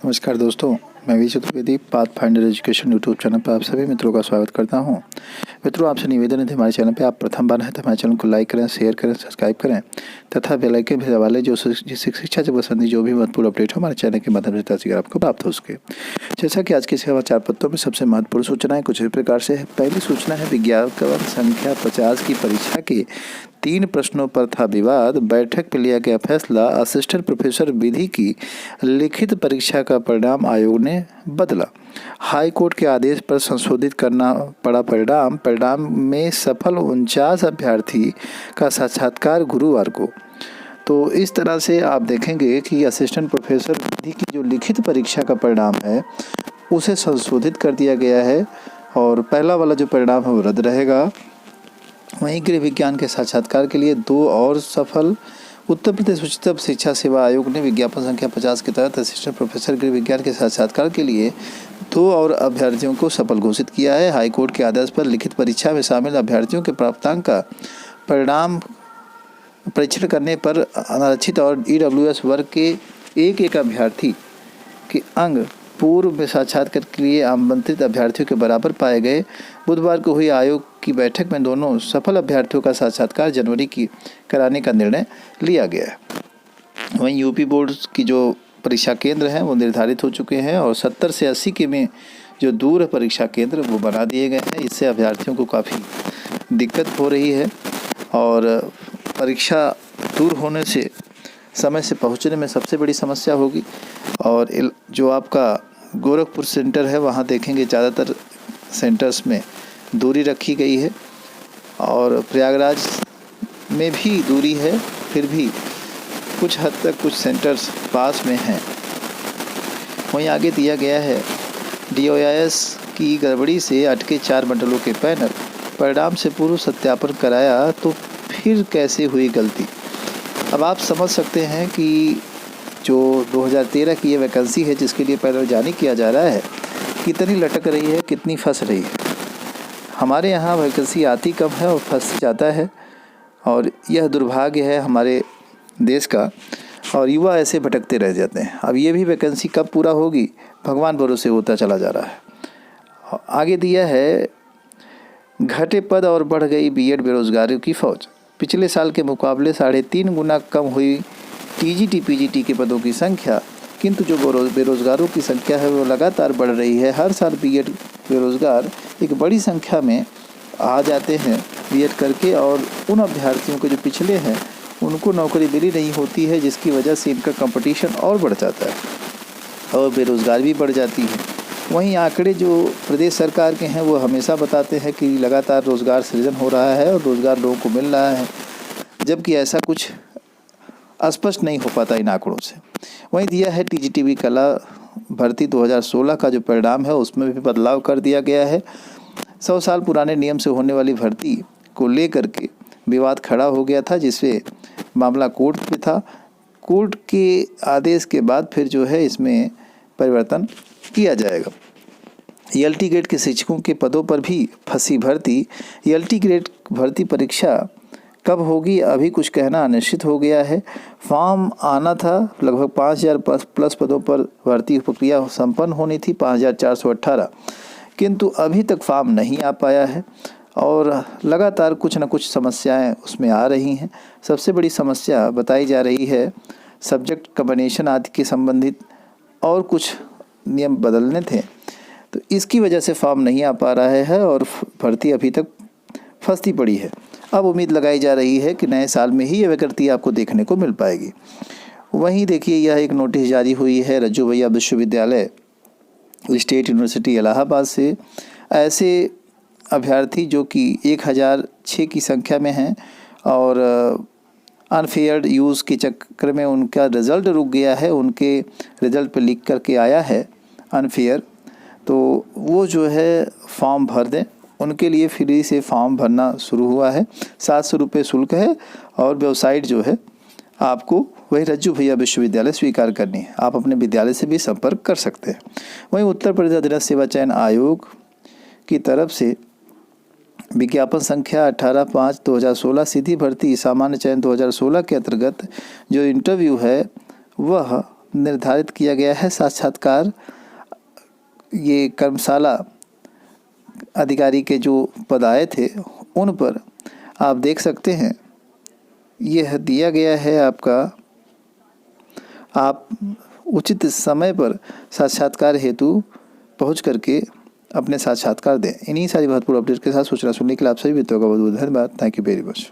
नमस्कार दोस्तों, मैं V Chaturvedi Path Finder Education YouTube channel पर आप सभी मित्रों का स्वागत करता हूं। मित्रों, आपसे निवेदन है कि हमारे चैनल पे आप प्रथम बार हैं तो हमारे चैनल को लाइक करें, शेयर करें, सब्सक्राइब करें तथा बेल आइकन भेजने वाले जिस शिक्षा से संबंधित जो भी महत्वपूर्ण अपडेट हो हमारे चैनल के माध्यम से तस्वीर आपको प्राप्त हो सके। जैसा कि आज के समाचार पत्रों में सबसे महत्वपूर्ण सूचनाएं कुछ इस प्रकार से है। पहली सूचना है, विज्ञापन संख्या 50 की परीक्षा के 3 प्रश्नों पर था विवाद, बैठक में लिया गया फैसला। असिस्टेंट प्रोफेसर विधि की लिखित परीक्षा का परिणाम आयोग ने बदला। हाई कोर्ट के आदेश पर संशोधित करना पड़ा परिणाम में सफल 49 अभ्यर्थी का साक्षात्कार गुरुवार को। तो इस तरह से आप देखेंगे कि असिस्टेंट प्रोफेसर विधि की जो लिखित परीक्षा का परिणाम है उसे संशोधित कर दिया गया है और पहला वाला जो परिणाम है वो रद्द रहेगा। वहीं गृह विज्ञान के साक्षात्कार के लिए 2 और सफल। उत्तर प्रदेश उच्चतर शिक्षा सेवा आयोग ने विज्ञापन संख्या 50 के तहत असिस्टेंट प्रोफेसर गृह विज्ञान के साक्षात्कार के लिए 2 और अभ्यर्थियों को सफल घोषित किया है। हाईकोर्ट के आदेश पर लिखित परीक्षा में शामिल अभ्यर्थियों के प्राप्तांक का परिणाम परीक्षण करने पर अनारक्षित और ईडब्ल्यूएस वर्ग के एक अभ्यर्थी के अंग पूर्व में साक्षात्कार के लिए आमंत्रित अभ्यर्थियों के बराबर पाए गए। बुधवार को हुई आयोग की बैठक में दोनों सफल अभ्यर्थियों का साक्षात्कार जनवरी की कराने का निर्णय लिया गया है। वहीं यूपी बोर्ड की जो परीक्षा केंद्र हैं वो निर्धारित हो चुके हैं और 70 से 80 के में जो दूर परीक्षा केंद्र वो बना दिए गए हैं। इससे अभ्यर्थियों को काफ़ी दिक्कत हो रही है और परीक्षा दूर होने से समय से पहुंचने में सबसे बड़ी समस्या होगी। और जो आपका गोरखपुर सेंटर है वहां देखेंगे ज़्यादातर सेंटर्स में दूरी रखी गई है और प्रयागराज में भी दूरी है, फिर भी कुछ हद तक कुछ सेंटर्स पास में हैं। वहीं आगे दिया गया है, DOIS की गड़बड़ी से अटके 4 मंडलों के पैनल, परिणाम से पूर्व सत्यापन कराया तो फिर कैसे हुई गलती। अब आप समझ सकते हैं कि जो 2013 की ये वैकेंसी है जिसके लिए पैनल जारी किया जा रहा है, कितनी लटक रही है, कितनी फंस रही है। हमारे यहाँ वैकेंसी आती कम है और फंस जाता है और यह दुर्भाग्य है हमारे देश का और युवा ऐसे भटकते रह जाते हैं। अब ये भी वैकेंसी कब पूरा होगी भगवान भरोसे होता चला जा रहा है। आगे दिया है, घटे पद और बढ़ गई बीएड बेरोजगारों की फौज। पिछले साल के मुकाबले 3.5 गुना कम हुई TGT PGT के पदों की संख्या, किंतु जो बेरोजगारों की संख्या है वो लगातार बढ़ रही है। हर साल बीएड बेरोजगार एक बड़ी संख्या में आ जाते हैं बीएड करके और उन अभ्यर्थियों को जो पिछले हैं उनको नौकरी मिली नहीं होती है, जिसकी वजह से इनका कंपटीशन और बढ़ जाता है और बेरोजगार भी बढ़ जाती है। वहीं आंकड़े जो प्रदेश सरकार के हैं वो हमेशा बताते हैं कि लगातार रोज़गार सृजन हो रहा है और रोज़गार लोगों को मिल रहा है, जबकि ऐसा कुछ स्पष्ट नहीं हो पाता इन आंकड़ों से। वहीं दिया है, TGTB कला भर्ती 2016 का जो परिणाम है उसमें भी बदलाव कर दिया गया है। 100 साल पुराने नियम से होने वाली भर्ती को लेकर के विवाद खड़ा हो गया था, जिससे मामला कोर्ट पे था। कोर्ट के आदेश के बाद फिर जो है इसमें परिवर्तन किया जाएगा। ELT ग्रेड के शिक्षकों के पदों पर भी फंसी भर्ती। ELT ग्रेड भर्ती परीक्षा कब होगी अभी कुछ कहना अनिश्चित हो गया है। फॉर्म आना था, लगभग 5000 प्लस पदों पर भर्ती प्रक्रिया संपन्न होनी थी, 5418, किंतु अभी तक फॉर्म नहीं आ पाया है और लगातार कुछ न कुछ समस्याएं उसमें आ रही हैं। सबसे बड़ी समस्या बताई जा रही है सब्जेक्ट कॉम्बिनेशन आदि के संबंधित और कुछ नियम बदलने थे, तो इसकी वजह से फॉर्म नहीं आ पा रहा है और भर्ती अभी तक फंसती पड़ी है। अब उम्मीद लगाई जा रही है कि नए साल में ही ये वैकेंसी आपको देखने को मिल पाएगी। वहीं देखिए, यह एक नोटिस जारी हुई है रज्जू भैया विश्वविद्यालय स्टेट यूनिवर्सिटी इलाहाबाद से। ऐसे अभ्यर्थी जो कि 1006 की संख्या में हैं और अनफेयर यूज़ के चक्कर में उनका रिज़ल्ट रुक गया है, उनके रिज़ल्ट पे लिख करके आया है अनफेयर, तो वो जो है फॉर्म भर दें। उनके लिए फ्री से फॉर्म भरना शुरू हुआ है। 700 रुपये शुल्क है और वेबसाइट जो है आपको वही रज्जू भैया विश्वविद्यालय स्वीकार करनी है। आप अपने विद्यालय से भी संपर्क कर सकते हैं। वहीं उत्तर प्रदेश अधीनस्थ सेवा चयन आयोग की तरफ से विज्ञापन संख्या 18/5/2016 सीधी भर्ती सामान्य चयन 2016 के अंतर्गत जो इंटरव्यू है वह निर्धारित किया गया है साक्षात्कार, ये कर्मशाला अधिकारी के जो पद आए थे उन पर आप देख सकते हैं, यह दिया गया है आपका। आप उचित समय पर साक्षात्कार हेतु पहुंच करके अपने साक्षात्कार दें। इन्हीं सारी महत्वपूर्ण अपडेट के साथ सूचना सुनने के लिए आप सभी मित्रों का बहुत बहुत धन्यवाद। Thank you very much.